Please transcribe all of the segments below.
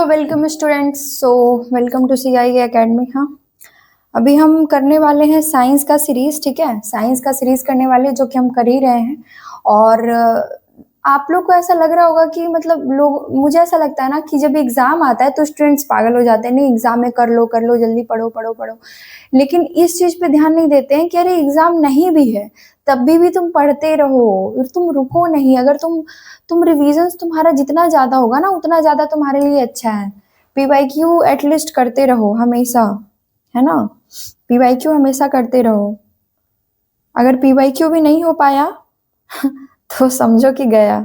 Hello welcome students. Welcome to CI academy. हाँ, अभी हम करने वाले हैं साइंस का सीरीज। ठीक है, साइंस का सीरीज करने वाले जो कि हम कर ही रहे हैं। और आप लोग को ऐसा लग रहा होगा कि मतलब लोग, मुझे ऐसा लगता है ना कि जब एग्जाम आता है तो स्टूडेंट्स पागल हो जाते हैं, नहीं एग्जाम में कर लो जल्दी पढ़ो पढ़ो पढ़ो। लेकिन इस चीज पे ध्यान नहीं देते हैं कि अरे एग्जाम नहीं भी है तब भी तुम पढ़ते रहो, तुम रुको नहीं। अगर तुम रिवीजन तुम्हारा जितना ज्यादा होगा ना उतना ज्यादा तुम्हारे लिए अच्छा है। पीवाईक्यू एटलीस्ट करते रहो हमेशा, है ना। पीवाईक्यू हमेशा करते रहो। अगर पीवाईक्यू भी नहीं हो पाया तो समझो कि गया,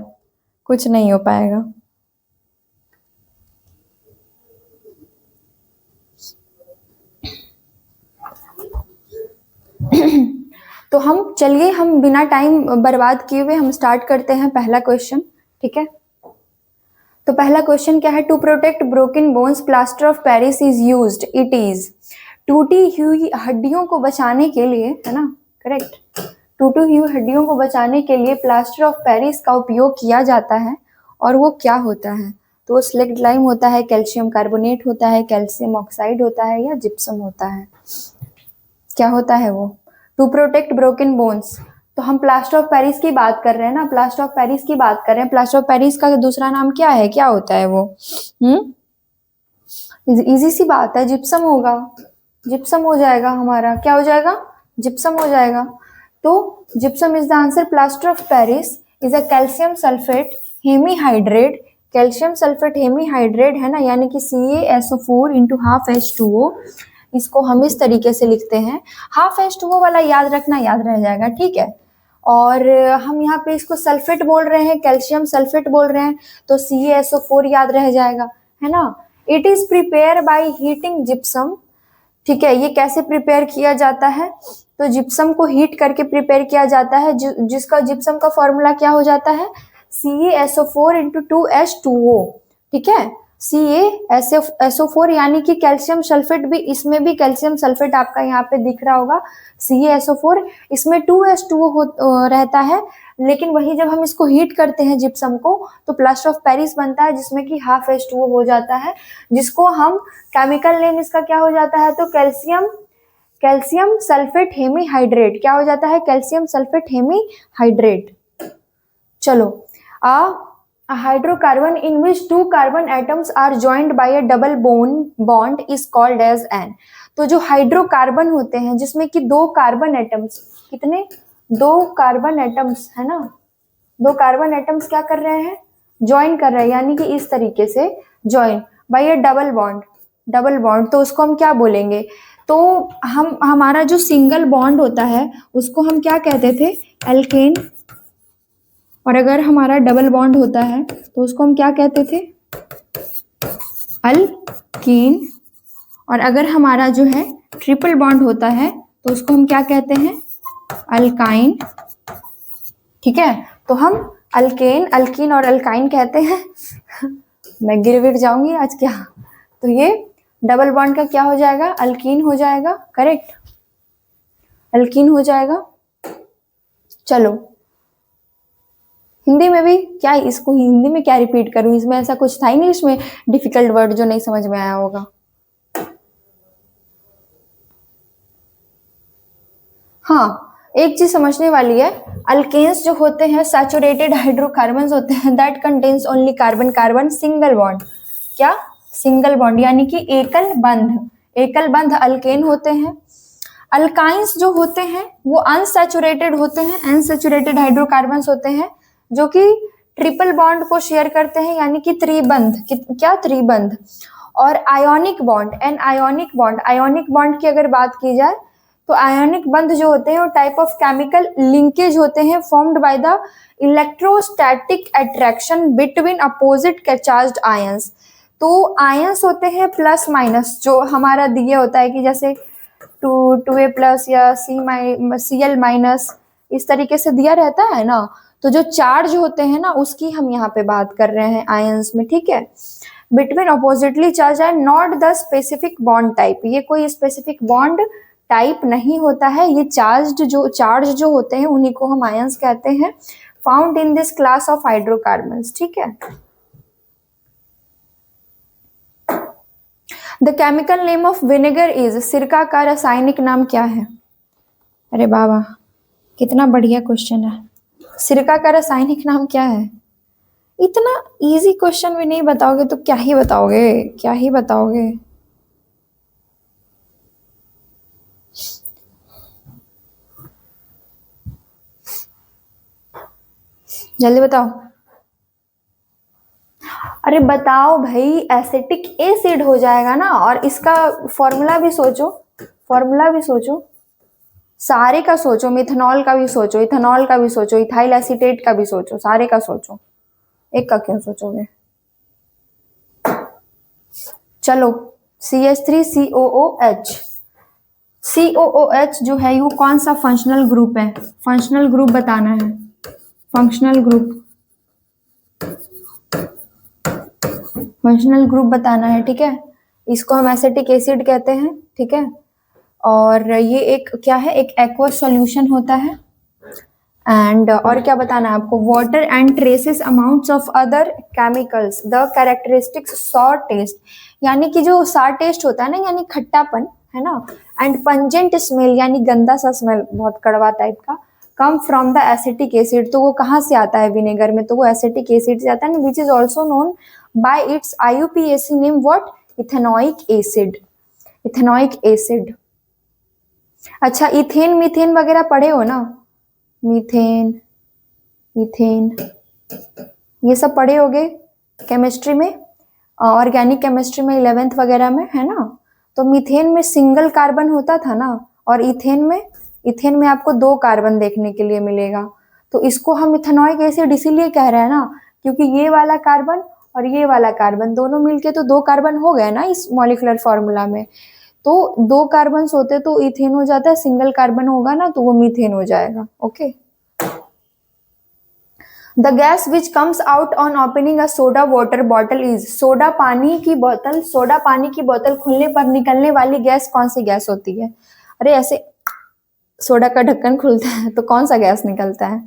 कुछ नहीं हो पाएगा। तो हम बिना टाइम बर्बाद किए हुए हम स्टार्ट करते हैं पहला क्वेश्चन। ठीक है, तो पहला क्वेश्चन क्या है? To protect broken bones plaster of Paris is used. It is, टूटी हुई हड्डियों को बचाने के लिए, है ना, करेक्ट। टूटी हुई हड्डियों को बचाने के लिए प्लास्टर ऑफ पेरिस का उपयोग किया जाता है। और वो क्या होता है? तो वो स्लेक्ट लाइम होता है, कैल्शियम कार्बोनेट होता है, कैल्शियम ऑक्साइड होता है, या जिप्सम होता है? क्या होता है वो? To protect broken bones. तो हम प्लास्टर ऑफ पेरिस की बात कर रहे हैं ना, प्लास्टर ऑफ पेरिस की बात कर रहे हैं। प्लास्टर ऑफ पेरिस का दूसरा नाम क्या है? क्या होता है वो? इजी सी बात है, जिप्सम होगा। जिप्सम हो जाएगा हमारा, क्या हो जाएगा? जिप्सम हो जाएगा। तो gypsum is the answer. Plaster of Paris is a calcium sulphate hemihydrate. Calcium sulphate hemihydrate है ना, यानी कि CaSO4 इंटू हाफ H2O। इसको हम इस तरीके से लिखते हैं। हाफ H2O वाला याद रखना, याद रह जाएगा, ठीक है। और हम यहाँ पे इसको सल्फेट बोल रहे हैं, कैल्शियम सल्फेट बोल रहे हैं, तो CaSO4 याद रह जाएगा, है ना। It is prepare by heating gypsum. ठीक है, ये कैसे प्रिपेयर किया जाता है? तो जिप्सम को हीट करके प्रिपेयर किया जाता है, जिसका जिप्सम का फॉर्मूला क्या हो जाता है? CaSO4 into 2H2O। ठीक है, CaSO4 यानी कि कैल्शियम सल्फेट, भी इसमें भी कैल्शियम सल्फेट आपका यहाँ पे दिख रहा होगा, CaSO4। इसमें 2H2O रहता है। लेकिन वही जब हम इसको हीट करते हैं जिप्सम को, तो प्लास्टर ऑफ पेरिस बनता है, जिसमें कि हाफ H2O हो जाता है, जिसको हम केमिकल नेम इसका क्या हो जाता है? तो कैल्शियम सल्फेट हेमीहाइड्रेट। क्या हो जाता है? Calcium sulphate hemihydrate. चलो, a hydrocarbon in which two carbon atoms are joined by a double bond is called as an। तो जो हाइड्रोकार्बन होते हैं जिसमें कि दो कार्बन एटम्स, कितने? दो कार्बन एटम्स, है ना। दो कार्बन एटम्स क्या कर रहे हैं? ज्वाइन कर रहे हैं, यानी कि इस तरीके से join by a double bond. Double bond तो उसको हम क्या बोलेंगे? तो हमारा जो सिंगल बॉन्ड होता है उसको हम क्या कहते थे? एल्केन। और अगर हमारा डबल बॉन्ड होता है तो उसको हम क्या कहते थे? अल्कीन। और अगर हमारा जो है ट्रिपल बॉन्ड होता है तो उसको हम क्या कहते हैं? अल्काइन। ठीक है, तो हम अल्केन, अल्कीन और अल्काइन कहते हैं। मैं गिर जाऊंगी आज क्या। तो ये डबल बॉन्ड का क्या हो जाएगा? अल्कीन हो जाएगा, करेक्ट, अल्कीन हो जाएगा। चलो, हिंदी में भी क्या, इसको हिंदी में क्या रिपीट करूं? इसमें ऐसा कुछ था इंग्लिश में डिफिकल्ट वर्ड जो नहीं समझ में आया होगा? हाँ, एक चीज समझने वाली है। अल्केन्स जो होते हैं सैचुरेटेड हाइड्रोकार्बन्स होते हैं, that contains only carbon carbon single bond. क्या? सिंगल बॉन्ड, यानी कि एकल बंध। एकल बंध अल्केन होते हैं। अल्काइंस जो होते हैं वो अनसैचुरेटेड होते हैं, अनसैचुरेटेड हाइड्रोकार्बन्स होते हैं जो कि ट्रिपल बॉन्ड को शेयर करते हैं, यानी कि त्रिबंध। क्या? त्रिबंध। और ionic bond, an ionic bond, ionic bond की अगर बात की जाए तो आयोनिक बंध जो होते हैं वो टाइप ऑफ केमिकल लिंकेज होते हैं formed by the electrostatic attraction between opposite charged ions. तो आयंस होते हैं प्लस माइनस, जो हमारा दिए होता है कि जैसे 2A+ या Cl माइनस, इस तरीके से दिया रहता है ना। तो जो चार्ज होते हैं ना उसकी हम यहाँ पे बात कर रहे हैं आयंस में, ठीक है। बिटवीन अपोजिटली चार्ज है, not the specific bond type. ये कोई स्पेसिफिक बॉन्ड टाइप नहीं होता है, ये चार्ज जो होते हैं उन्हीं को हम आयंस कहते हैं, found in this class of hydrocarbons. ठीक है, the chemical name of vinegar is, सिरका का रासायनिक नाम क्या है? अरे बाबा, कितना बढ़िया क्वेश्चन है। सिरका का रासायनिक नाम क्या है? इतना इजी क्वेश्चन भी नहीं बताओगे तो क्या ही बताओगे, क्या ही बताओगे। जल्दी बताओ। अरे बताओ भाई, एसिटिक एसिड हो जाएगा ना। और इसका फॉर्मूला भी सोचो, फॉर्मूला भी सोचो, सारे का सोचो, मिथेनॉल का भी सोचो, इथेनॉल का भी सोचो, इथाइल एसीटेट का भी सोचो, सारे का सोचो, एक का क्यों सोचोगे। चलो, CH3COOH, COOH जो है वो कौन सा फंक्शनल ग्रुप है? फंक्शनल ग्रुप बताना है, फंक्शनल ग्रुप, फंक्शनल ग्रुप बताना है, ठीक है। इसको हम एसिटिक एसिड कहते हैं, ठीक है। और ये एक क्या है, एक एक्वस सॉल्यूशन होता है। एंड और क्या बताना है आपको, water and traces amounts of other chemicals, the characteristics sour taste, यानी कि जो सार टेस्ट होता है ना, यानी खट्टापन है ना, एंड पंजेंट स्मेल यानी गंदा सा स्मेल, बहुत कड़वा टाइप का, come from the acetic acid, तो वो कहाँ से आता है विनेगर में, तो वो एसिटिक एसिड से आता है, which is also known by it's IUPAC name, what, ethanoic acid, ethanoic acid. अच्छा, इथेन मीथेन वगैरह पढ़े हो ना, मीथेन, मीथेन, ये सब पढ़े होगे केमिस्ट्री में, ऑर्गेनिक केमिस्ट्री में 11th वगैरह में, है ना। तो मीथेन में सिंगल कार्बन होता था ना, और इथेन में आपको 2 कार्बन देखने के लिए मिलेगा। तो इसको हम इथेनॉइक एसिड इसीलिए कह रहे हैं ना, क्योंकि ये वाला कार्बन और ये वाला कार्बन दोनों मिलके तो 2 कार्बन हो गए ना इस मॉलिक्यूलर फॉर्मूला में। तो 2 कार्बन होते तो इथेन हो जाता है, सिंगल कार्बन होगा ना तो वो मीथेन हो जाएगा। Okay. The gas which comes out on opening a soda water bottle is, soda पानी की बोतल, सोडा पानी की बोतल खुलने पर निकलने वाली गैस कौन सी गैस होती है? अरे ऐसे सोडा का ढक्कन खुलता है तो कौन सा गैस निकलता है?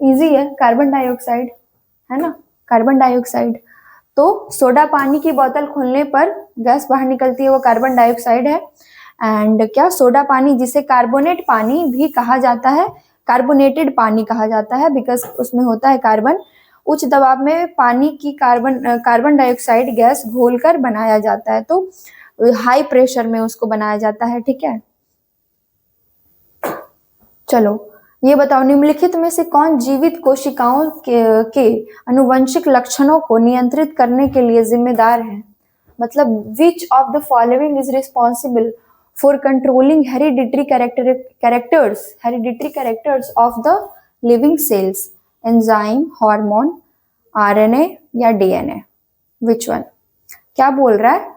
इजी है, कार्बन डाइऑक्साइड, है ना, कार्बन डाइऑक्साइड। तो सोडा पानी की बोतल खोलने पर गैस बाहर निकलती है, वो कार्बन डाइऑक्साइड है। एंड क्या, सोडा पानी जिसे कार्बोनेट पानी भी कहा जाता है, कार्बोनेटेड पानी कहा जाता है, बिकॉज उसमें होता है कार्बन। उच्च दबाव में पानी की कार्बन डाइऑक्साइड गैस घोलकर बनाया जाता है, तो हाई प्रेशर में उसको बनाया जाता है, ठीक है। चलो ये बताओ, निम्नलिखित में से कौन जीवित कोशिकाओं के अनुवंशिक लक्षणों को नियंत्रित करने के लिए जिम्मेदार है? मतलब विच of the following is responsible for controlling hereditary characters of the living cells, enzyme, hormone, RNA या DNA, विच वन? क्या बोल रहा है,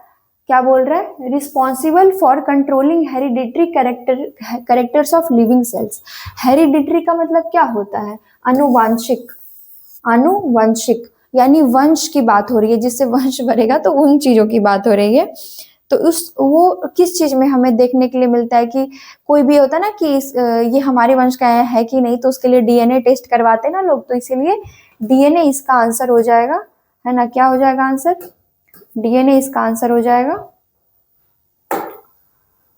क्या बोल रहा है, responsible for controlling hereditary characters of living cells. Hereditary का मतलब क्या होता है? अनुवांशिक, अनुवंशिक यानी वंश की बात हो रही है, जिससे वंश बढ़ेगा तो उन चीजों की बात हो रही है। तो उस वो किस चीज में हमें देखने के लिए मिलता है कि कोई भी होता है ना कि ये हमारे वंश का है कि नहीं, तो उसके लिए DNA टेस्ट करवाते हैं ना लोग, तो इसीलिए DNA इसका आंसर हो जाएगा, है ना। क्या हो जाएगा आंसर? DNA इसका आंसर हो जाएगा।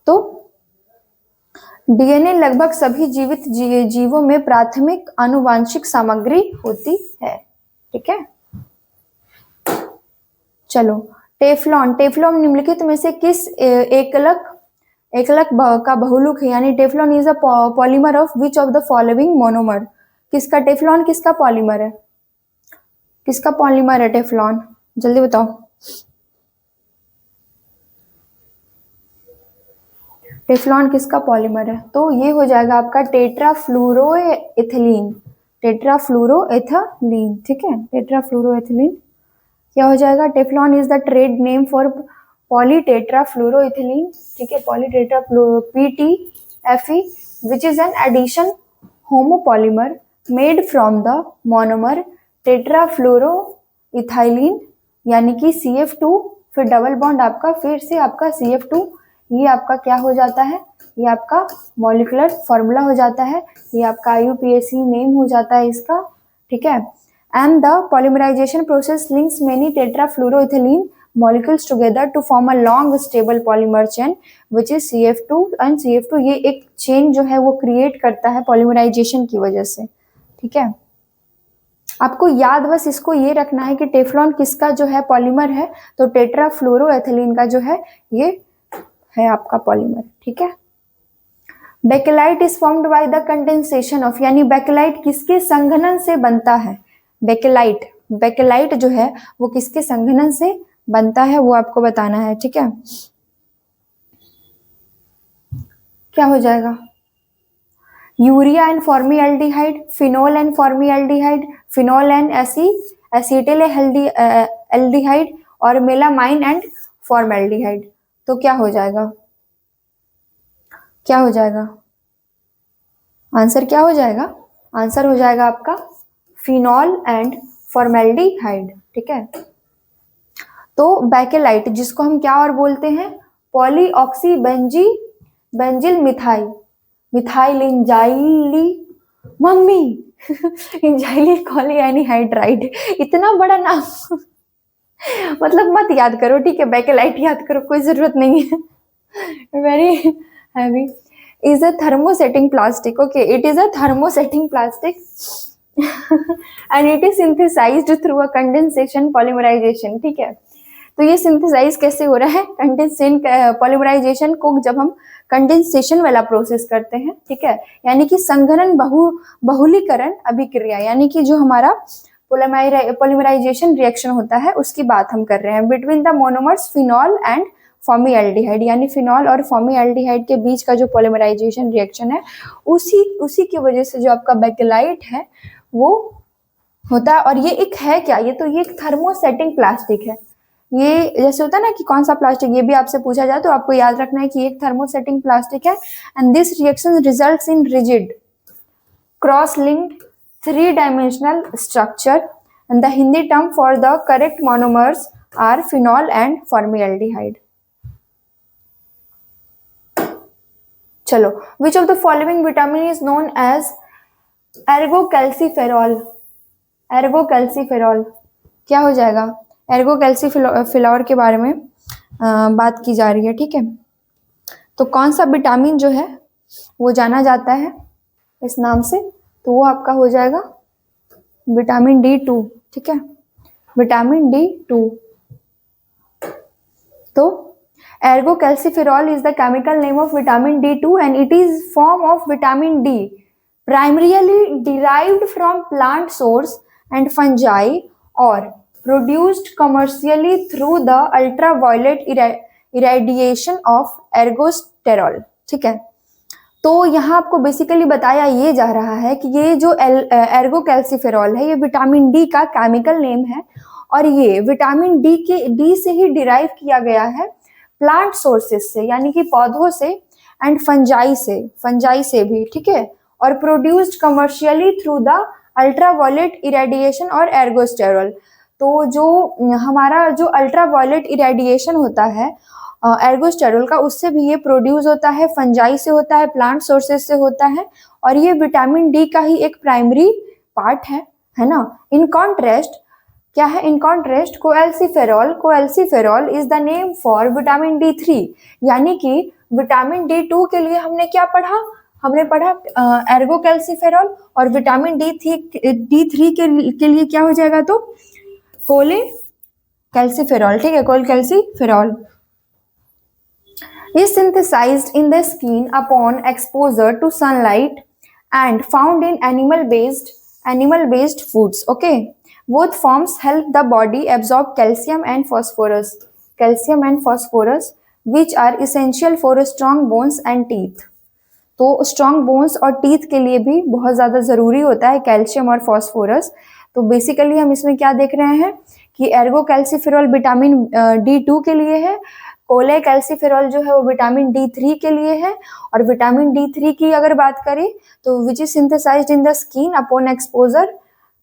तो DNA लगभग सभी जीवित जीवों में प्राथमिक आनुवांशिक सामग्री होती है, ठीक है। चलो, टेफ्लॉन, टेफ्लॉन निम्नलिखित में से किस एकलक का बहुलक है, यानी Teflon is a polymer of which of the following monomer? किसका टेफ्लॉन, किसका पॉलीमर है, किसका पॉलीमर है टेफ्लॉन? जल्दी बताओ। टेफ्लॉन किसका पॉलीमर है? तो ये हो जाएगा आपका टेट्राफ्लूरोएथिलीन, टेट्राफ्लूरोएथिलीन, ठीक है, टेट्राफ्लूरोएथिलीन। क्या हो जाएगा? Teflon is the trade name for polytetrafluoroethylene, ठीक है, PTFE, which is an addition homopolymer made from the monomer tetrafluoroethylene, यानी कि CF2, फिर डबल बॉन्ड आपका, फिर से आपका CF2, ये आपका क्या हो जाता है, ये आपका मॉलिक्यूलर फॉर्मूला हो जाता है, ये आपका IUPAC नेम हो जाता है इसका, ठीक है। And the polymerization process links many tetrafluoroethylene molecules together to form a long stable polymer chain which is CF2 and CF2 ये एक चेन जो है वो क्रिएट करता है पॉलीमराइजेशन की वजह से, ठीक है। आपको याद बस इसको ये रखना है कि टेफ्लॉन किसका जो है पॉलीमर है, तो टेट्राफ्लोरोएथिलीन का जो है ये है आपका पॉलीमर, ठीक है। Bakelite is formed by the condensation of, यानी बेकेलाइट किसके संघनन से बनता है, बेकेलाइट जो है वो किसके संघनन से बनता है वो आपको बताना है, ठीक है। क्या हो जाएगा, urea and formaldehyde, phenol and formaldehyde, phenol and acetyl aldehyde और मेलामाइन एंड फॉर्मल्डिहाइड। तो क्या हो जाएगा, क्या हो जाएगा आंसर, क्या हो जाएगा आंसर हो जाएगा आपका फिनोल एंड फॉर्मल्डिहाइड, ठीक है। तो बेकेलाइट जिसको हम क्या और बोलते हैं, पॉलीऑक्सी बेंजिल मिथाइल इंजाइली, मम्मी इंजाइली कॉलीएनिहाइड्राइड, इतना बड़ा नाम मतलब मत याद करो, ठीक है, बेकेलाइट याद करो, कोई जरूरत नहीं है। Very heavy, is a thermosetting plastic, okay, it is a thermosetting plastic and it is synthesized through a condensation polymerization, ठीक है। तो ये सिंथेसाइज कैसे हो रहा है, कंडेंसेशन पॉलीमराइजेशन को जब हम कंडेंसेशन वाला प्रोसेस करते हैं, ठीक है, यानी कि संघनन बहुलीकरण अभिक्रिया, यानी कि जो हमारा पॉलीमराइजेशन रिएक्शन होता है उसकी बात हम कर रहे हैं, between the monomers phenol and formaldehyde, यानी फिनॉल और फॉर्मीएल्डिहाइड के बीच का जो पॉलीमराइजेशन रिएक्शन है उसी की वजह से जो आपका बेकेलाइट है वो होता है। और ये एक है क्या, ये तो ये एक थर्मोसेटिंग प्लास्टिक है, ये जैसे होता है ना कि कौन सा प्लास्टिक, ये भी आपसे पूछा जाए तो आपको याद रखना है कि एक थर्मोसेटिंग प्लास्टिक है। And this reaction results in rigid cross linked 3-dimensional structure and the Hindi term for the correct monomers are phenol and formaldehyde. चलो, which of the following vitamin is known as ergocalciferol? ergocalciferol क्या हो जाएगा, ergocalciferol के बारे में बात की जा रही है, ठीक है। तो कौन सा विटामिन जो है वो जाना जाता है इस नाम से, तो वो आपका हो जाएगा विटामिन D2, ठीक है, विटामिन D2। तो ergocalciferol is the chemical name of vitamin D2 and it is form of vitamin D primarily derived from plant source and fungi or produced commercially through the ultraviolet irradiation of ergosterol, ठीक है। तो यहाँ आपको basically बताया ये जा रहा है कि ये जो एर्गोकैल्सिफेरॉल है ये विटामिन डी का केमिकल नेम है और ये विटामिन डी से ही डिराइव किया गया है प्लांट सोर्सेस से, यानी कि पौधों से एंड फंजाई से भी, ठीक है, और produced commercially through the ultraviolet irradiation और एर्गोस्टेरॉल। तो जो हमारा जो अल्ट्रावायलेट इरेडिएशन होता है एर्गोस्टेरॉल का, उससे भी ये प्रोड्यूस होता है, फंजाई से होता है, प्लांट सोर्सेस से होता है और ये विटामिन डी का ही एक प्राइमरी पार्ट है ना। इन कॉन्ट्रास्ट क्या है, in contrast cholecalciferol is the name for vitamin D3, यानी कि विटामिन D2 के लिए हमने क्या पढ़ा, हमने पढ़ा एर्गोकैल्सिफेरॉल और विटामिन D3 के लिए क्या हो जाएगा, तो कोलेकैल्सिफेरॉल, ठीक है, cholecalciferol is synthesized in the skin upon exposure to sunlight and found in animal-based foods. Okay, both forms help the body absorb calcium and phosphorus, which are essential for strong bones and teeth. तो strong bones और teeth के लिए भी बहुत ज़्यादा ज़रूरी होता है कैल्शियम और फॉस्फोरस। तो बेसिकली हम इसमें क्या देख रहे हैं कि एर्गोकैल्सिफेरॉल विटामिन D2 के लिए है, कोलेकैल्सिफेरॉल जो है वो विटामिन D3 के लिए है और विटामिन D3 की अगर बात करें तो which is synthesised in the skin upon exposure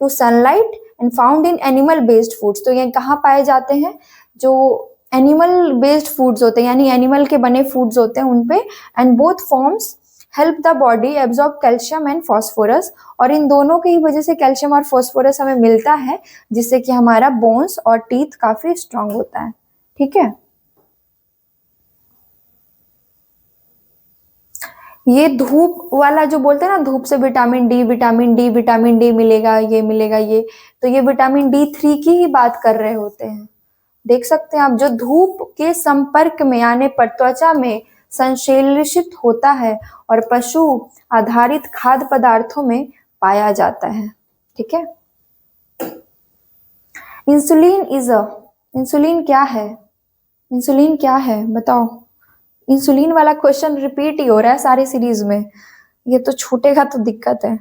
to sunlight and found in animal based foods. तो ये कहाँ पाए जाते हैं, जो एनिमल बेस्ड फूड्स होते हैं यानी एनिमल के बने फूड्स होते हैं उन पे, and both forms help the body absorb calcium and phosphorus, और इन दोनों की ही वजह से कैल्शियम और फॉस्फोरस हमें मिलता है जिससे कि हमारा बोन्स और टीथ काफी स्ट्रांग होता है, ठीक है। ये धूप वाला जो बोलते हैं ना, धूप से vitamin D vitamin D vitamin D मिलेगा, ये मिलेगा, ये तो ये विटामिन D3 की ही बात कर रहे होते हैं। देख सकते हैं आप, जो धूप के संपर्क में आने पर त्वचा में संश्लेषित होता है और पशु आधारित खाद्य पदार्थों में पाया जाता है। ठीक है। इंसुलिन क्या है? इंसुलिन क्या है बताओ? इंसुलिन वाला क्वेश्चन रिपीट ही हो रहा है सारी सीरीज में, ये तो छूटेगा तो दिक्कत है।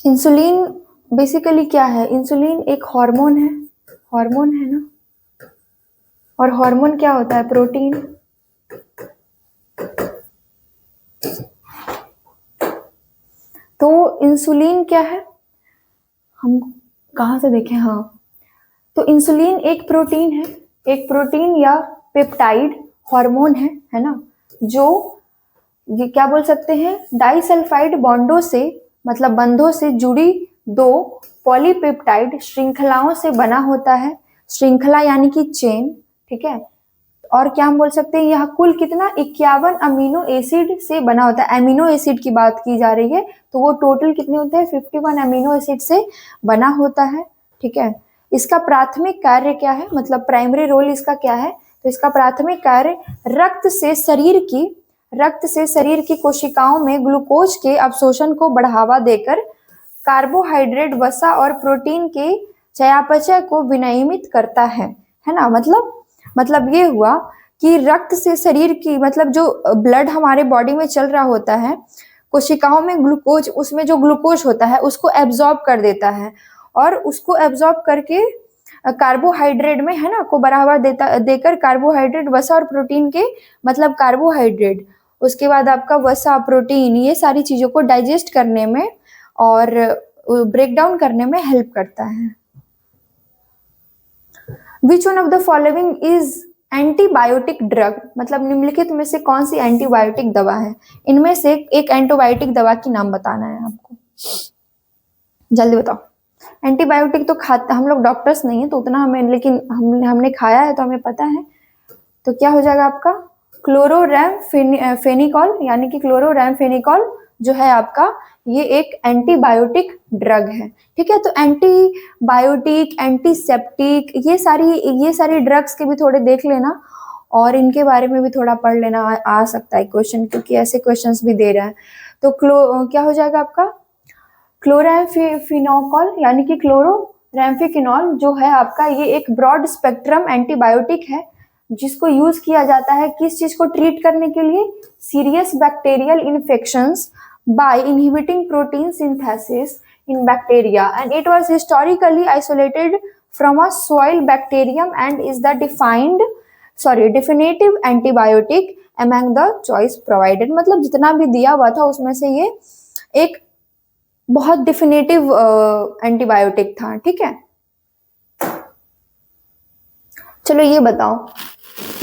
इंसुलिन बेसिकली क्या है? इंसुलिन एक हार्मोन है, हार्मोन है ना, और हार्मोन क्या होता है? प्रोटीन। तो इंसुलिन क्या है, हम कहाँ से देखें? हाँ, तो इंसुलिन एक प्रोटीन है, एक प्रोटीन या पेप्टाइड हार्मोन है ना, जो ये क्या बोल सकते हैं, डाइसल्फाइड बॉन्डों से, मतलब बंधों से जुड़ी दो पॉलीपेप्टाइड श्रृंखलाओं से बना होता है। श्रृंखला यानी कि चेन। ठीक है। और क्या हम बोल सकते हैं, यह कुल कितना 51 अमीनो एसिड से बना होता है। अमीनो एसिड की बात की जा रही है, तो वो टोटल कितने होते हैं? 51 अमीनो एसिड से बना होता है। ठीक है। इसका प्राथमिक कार्य क्या है, मतलब प्राइमरी रोल इसका क्या है? तो इसका प्राथमिक कार्य रक्त से शरीर की कोशिकाओं में ग्लूकोज के अवशोषण को बढ़ावा देकर कार्बोहाइड्रेट, वसा और प्रोटीन के चयापचय को विनियमित करता है ना। मतलब ये हुआ कि रक्त से शरीर की, मतलब जो ब्लड हमारे बॉडी में चल रहा होता है, कोशिकाओं में ग्लूकोज, उसमें जो ग्लूकोज होता है उसको एब्जॉर्ब कर देता है, और उसको एब्जॉर्ब करके कार्बोहाइड्रेट में, है ना, को बढ़ावा देकर कार्बोहाइड्रेट, वसा और प्रोटीन के, मतलब कार्बोहाइड्रेट, उसके बाद आपका वसा, प्रोटीन, ये सारी चीजों को डाइजेस्ट करने में और ब्रेक डाउन करने में हेल्प करता है। Which one of the following is antibiotic drug, मतलब निम्नलिखित में से कौन सी एंटीबायोटिक दवा है? इनमें से एक एंटीबायोटिक दवा की नाम बताना है आपको, जल्दी बताओ। एंटीबायोटिक तो खाते हम लोग, डॉक्टर्स नहीं है तो उतना हमें, लेकिन हमने खाया है तो हमें पता है। तो क्या हो जाएगा आपका? क्लोरोरैमफेनिकॉल, यानी कि क्लोरोरैमफेनिकॉल जो है आपका, ये एक एंटीबायोटिक ड्रग है। ठीक है। तो एंटीबायोटिक, एंटीसेप्टिक, ये सारी ड्रग्स के भी थोड़े देख लेना, और इनके बारे में भी थोड़ा पढ़ लेना, आ सकता है क्वेश्चन, क्योंकि ऐसे क्वेश्चंस भी दे रहा है। तो क्या हो जाएगा आपका? क्लोरैम्फेनिकॉल, यानी कि क्लोरोरैम्फेनिकॉल जो है आपका, ये एक ब्रॉड स्पेक्ट्रम एंटीबायोटिक है, जिसको यूज किया जाता है किस चीज को ट्रीट करने के लिए? Serious bacterial infections by inhibiting protein synthesis in bacteria, and it was historically isolated from a soil bacterium and is the definitive antibiotic among the choice provided. मतलब जितना भी दिया हुआ था उसमें से ये एक बहुत डिफिनेटिव एंटीबायोटिक था। ठीक है। चलो ये बताओ,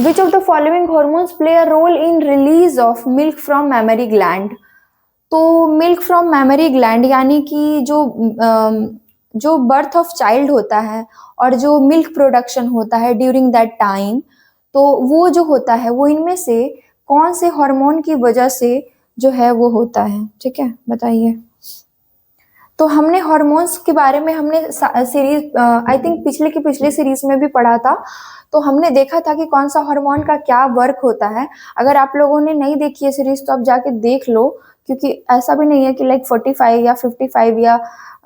which of the following hormones play a role in release of milk from mammary gland? तो मिल्क फ्रॉम मेमरी ग्लैंड, यानी कि जो बर्थ ऑफ चाइल्ड होता है और जो मिल्क प्रोडक्शन होता है ड्यूरिंग दैट टाइम, तो वो जो होता है, वो इनमें से कौन से हार्मोन की वजह से जो है वो होता है? ठीक है, बताइए। तो हमने हॉर्मोन्स के बारे में हमने सीरीज, आई थिंक पिछली सीरीज में भी पढ़ा था, तो हमने देखा था कि कौन सा हार्मोन का क्या वर्क होता है। अगर आप लोगों ने नहीं देखी है सीरीज तो आप जाके देख लो, क्योंकि ऐसा भी नहीं है कि लाइक 45 या 55 या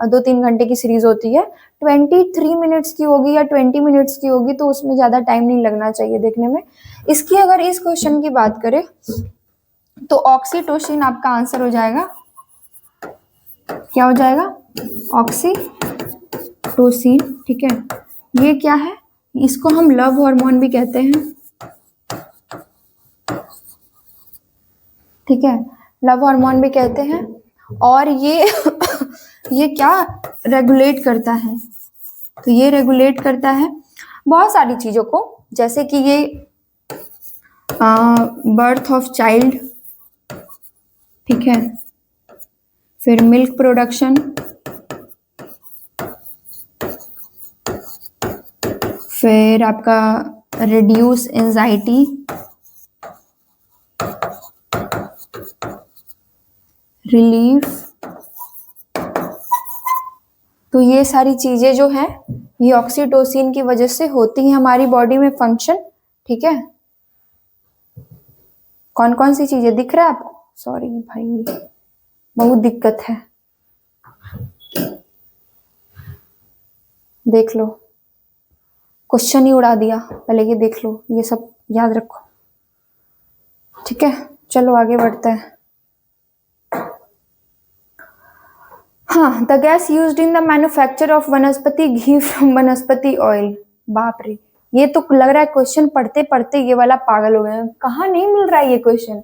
2-3 घंटे की सीरीज होती है। 23 मिनट्स की होगी या 20 मिनट्स की होगी, तो उसमें ज़्यादा टाइम नहीं लगना चाहिए देखने में। इसकी अगर इस क्वेश्चन की बात करें तो ऑक्सीटोसिन आपका आंसर हो जाएगा। क्या हो जाएगा? ऑक्सीटोसिन। ठीक है। ये क्या है? इसको हम लव हार्मोन भी कहते हैं। ठीक है, लव हार्मोन भी कहते हैं। और ये ये क्या रेगुलेट करता है? तो ये रेगुलेट करता है बहुत सारी चीजों को, जैसे कि ये बर्थ ऑफ चाइल्ड, ठीक है, फिर मिल्क प्रोडक्शन, फिर आपका रिड्यूस एंजाइटी, रिलीफ। तो ये सारी चीजें जो हैं ये ऑक्सीटोसिन की वजह से होती हैं हमारी बॉडी में फंक्शन। ठीक है, कौन कौन सी चीजें दिख रहा है आपको? सॉरी भाई, बहुत दिक्कत है, देख लो, क्वेश्चन ही उड़ा दिया। पहले ये देख लो, ये सब याद रखो। ठीक है, चलो आगे बढ़ते हैं। हाँ, the gas used in the manufacture of vanaspati ghee from वनस्पति ऑयल। बाप रे, ये तो लग रहा है क्वेश्चन पढ़ते पढ़ते ये वाला पागल हो गया। कहाँ नहीं मिल रहा है ये क्वेश्चन।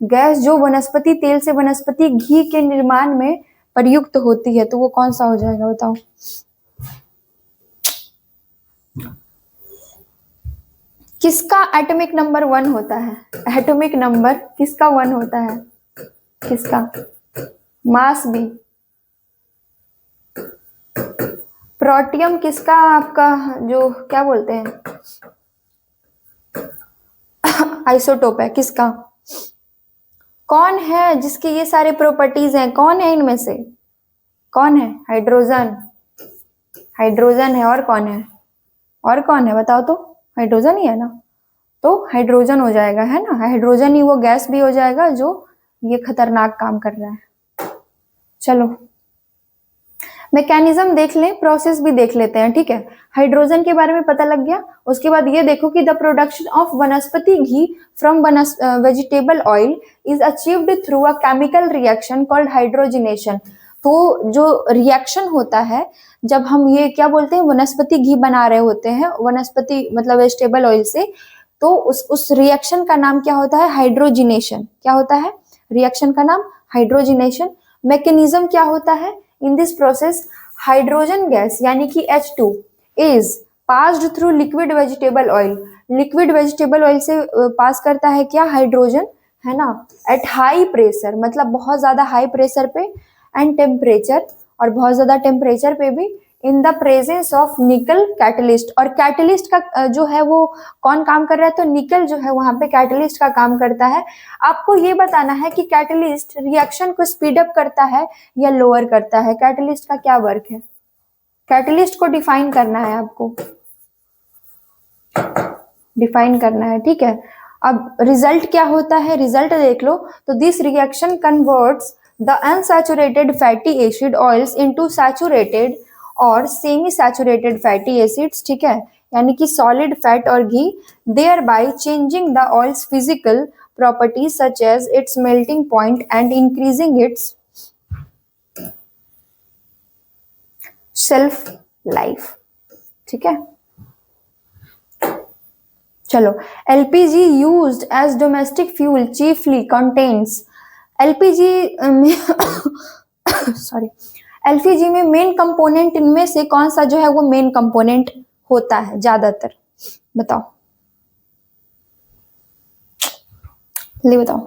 गैस जो वनस्पति तेल से वनस्पति घी के निर्माण में प्रयुक्त होती है, तो वो कौन सा हो जाएगा बताओ? किसका एटॉमिक नंबर 1 होता है? एटॉमिक नंबर किसका 1 होता है? किसका? मास भी। प्रोटियम किसका आपका जो क्या बोलते हैं आइसोटोप है, किसका? कौन है जिसके ये सारे प्रॉपर्टीज हैं? कौन है इनमें से? कौन है? हाइड्रोजन। हाइड्रोजन है। और कौन है? और कौन है बताओ तो? हाइड्रोजन ही है ना, तो हाइड्रोजन हो जाएगा, है ना। हाइड्रोजन ही वो गैस भी हो जाएगा जो ये खतरनाक काम कर रहा है। चलो मैकेनिज्म देख लें, प्रोसेस भी देख लेते हैं। ठीक है, हाइड्रोजन के बारे में पता लग गया। उसके बाद ये देखो कि the production of vanaspati ghee from vegetable oil is achieved through a chemical reaction called hydrogenation. तो जो रिएक्शन होता है जब हम ये क्या बोलते हैं वनस्पति घी बना रहे होते हैं, वनस्पति मतलब वेजिटेबल ऑयल से, तो उस रिएक्शन का नाम क्या होता है? हाइड्रोजिनेशन। क्या होता है रिएक्शन का नाम? हाइड्रोजिनेशन। मैकेनिज्म क्या होता है? In this process hydrogen gas यानी कि H2 is passed through liquid vegetable oil. Liquid vegetable oil से पास करता है क्या? हाइड्रोजन, है ना। एट हाई प्रेशर, मतलब बहुत ज्यादा हाई प्रेशर पे, एंड टेम्परेचर, और बहुत ज्यादा टेम्परेचर पे भी, इन द प्रेजेंस ऑफ निकल कैटलिस्ट। और कैटलिस्ट का जो है वो कौन काम कर रहा है? तो निकल जो है वहां पे कैटलिस्ट का काम करता है। आपको ये बताना है कि कैटलिस्ट रिएक्शन को स्पीड अप करता है या लोअर करता है। कैटलिस्ट का क्या वर्क है? कैटलिस्ट को डिफाइन करना है, आपको डिफाइन करना है। ठीक है, अब रिजल्ट क्या होता है? रिजल्ट देख लो। तो this reaction converts the unsaturated fatty acid oils into saturated और सेमी सैचुरेटेड फैटी एसिड्स। ठीक है, यानी कि सॉलिड फैट और घी, thereby changing the oils physical properties such as its melting point and increasing its shelf life. ठीक है, चलो LPG used as domestic fuel chiefly contains. LPG में सॉरी, एलपीजी में मेन कंपोनेंट इनमें से कौन सा जो है वो मेन कंपोनेंट होता है ज्यादातर? बताओ, ले बताओ।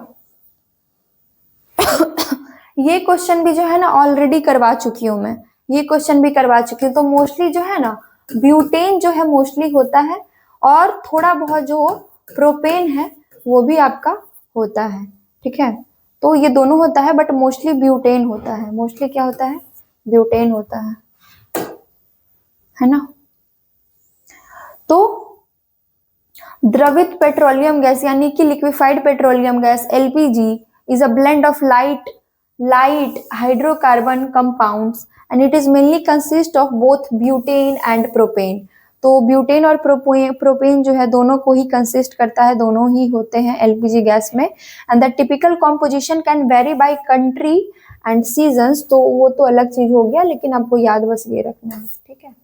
ये क्वेश्चन भी जो है ना ऑलरेडी करवा चुकी हूं मैं, ये क्वेश्चन भी करवा चुकी हूँ। तो मोस्टली जो है ना ब्यूटेन जो है मोस्टली होता है, और थोड़ा बहुत जो प्रोपेन है वो भी आपका होता है। ठीक है, तो ये दोनों होता है, बट मोस्टली ब्यूटेन होता है। मोस्टली क्या होता है? ब्यूटेन होता है ना। तो द्रवित पेट्रोलियम गैस यानी कि liquefied petroleum gas LPG is a blend of light hydrocarbon compounds and it is mainly consist of both butane and propane। तो ब्यूटेन और प्रोपेन जो है दोनों को ही कंसिस्ट करता है, दोनों ही होते हैं एलपीजी गैस में। And the typical composition can very by country and seasons. तो वो तो अलग चीज हो गया, लेकिन आपको याद बस ये रखना है। ठीक है,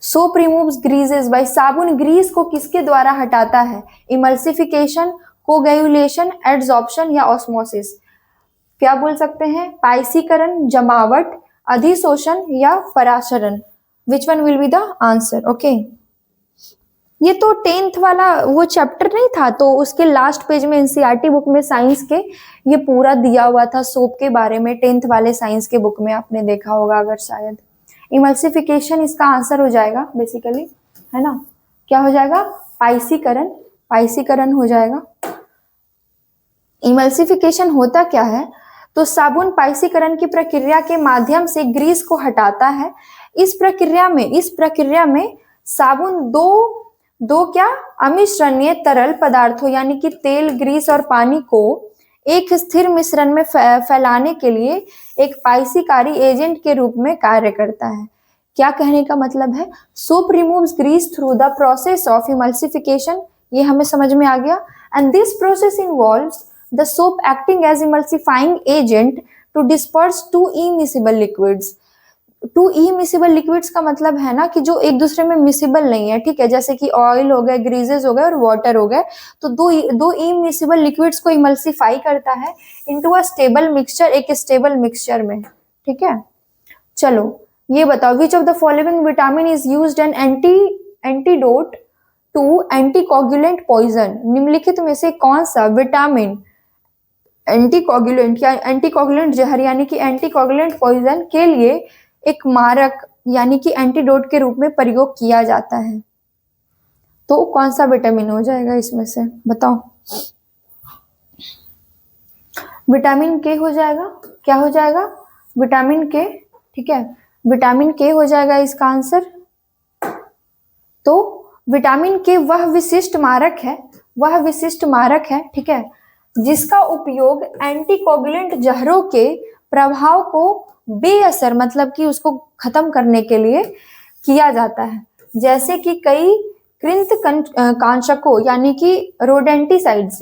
सोप रिमूव्स ग्रीजेस बाय, साबुन ग्रीस को किसके द्वारा हटाता है? इमल्सिफिकेशन, कोगुलेशन, एड्सॉर्प्शन या ऑस्मोसिस। क्या बोल सकते हैं? पाइसीकरण, जमावट, अधिशोषण या पराशरण। Which one will be the answer? Okay, ये तो 10th वाला वो चैप्टर नहीं था, तो उसके लास्ट पेज में एनसीईआरटी बुक में साइंस के ये पूरा दिया हुआ था सोप के बारे में। 10th वाले साइंस के बुक में आपने देखा होगा अगर शायद। इमल्सिफिकेशन इसका आंसर हो जाएगा बेसिकली। है ना, क्या हो जाएगा, पाइसीकरण, पाइसीकरण हो जाएगा। इमल्सिफिकेशन होता क्या है, तो साबुन पाइसीकरण की प्रक्रिया के माध्यम से ग्रीस को हटाता है। इस प्रक्रिया में साबुन दो क्या अमिश्रणीय तरल पदार्थों यानी कि तेल, ग्रीस और पानी को एक स्थिर मिश्रण में फैलाने के लिए एक पाइसीकारी एजेंट के रूप में कार्य करता है। क्या कहने का मतलब है, soap removes grease through the process of emulsification, ये हमें समझ में आ गया। And this process involves the soap acting as emulsifying agent to disperse two immiscible liquids। To immiscible liquids का मतलब है ना कि जो एक दूसरे में मिसिबल नहीं है, ठीक है, जैसे कि ऑयल हो गए, ग्रीजेस हो गए और वाटर हो गए, तो दो इमिसिबल लिक्विड्स को इमल्सिफाई करता है इनटू अ स्टेबल मिक्सचर, एक स्टेबल मिक्सचर में, ठीक है। चलो ये बताओ, which of the following vitamin is used an antidote to anticoagulant poison, निम्नलिखित में से कौन सा विटामिन एंटीकोगुलेंट या एंटीकोगुलेंट जहर यानी कि एंटीकोगुलेंट पॉइजन के लिए एक मारक यानी कि एंटीडोट के रूप में प्रयोग किया जाता है, तो कौन सा विटामिन हो जाएगा इसमें से, बताओ। विटामिन के हो जाएगा, क्या हो जाएगा, विटामिन के, ठीक है, विटामिन के हो जाएगा इसका आंसर। तो विटामिन के वह विशिष्ट मारक है, ठीक है, जिसका उपयोग एंटीकोगुलेंट जहरों के प्रभाव को बेअसर मतलब कि उसको खत्म करने के लिए किया जाता है, जैसे कि कई कृंतकांचकों यानी कि रोडेंटिसाइड्स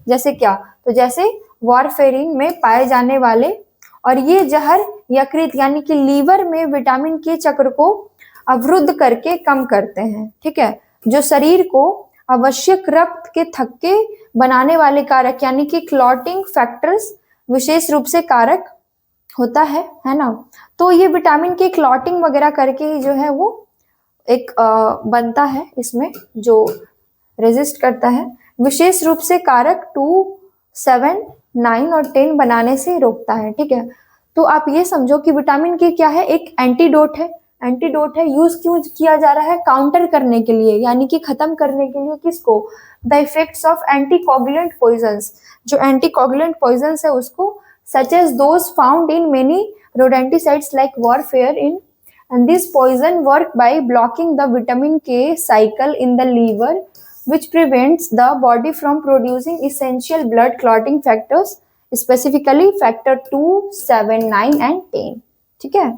जैसे क्या, तो जैसे वारफेरिन में पाए जाने वाले, और ये जहर यकृत यानी कि लीवर में विटामिन के चक्र को अवरुद्ध करके कम करते हैं, ठीक है, जो शरीर को आवश्यक रक्त के थक्के बनाने वाले कारक यानी कि क्लॉटिंग फैक्टर्स विशेष रूप से कारक होता है ना। तो ये विटामिन के क्लॉटिंग वगैरह करके ही जो है वो एक बनता है, इसमें जो रेजिस्ट करता है, विशेष रूप से कारक 2, 7, 9 और 10 बनाने से रोकता है, ठीक है। तो आप ये समझो कि विटामिन के क्या है, एक एंटीडोट है, यूज क्यों किया जा रहा है, काउंटर करने के लिए यानी कि खत्म करने के लिए, किसको, the effects of anticoagulant poisons, जो एंटीकोगुलेंट पॉइजन्स है उसको, such as those found in many rodenticides like warfarin, and this poison work by blocking the vitamin K cycle in the liver, which prevents the body from producing essential blood clotting factors, specifically factor 2, 7, 9 and 10, ठीक है।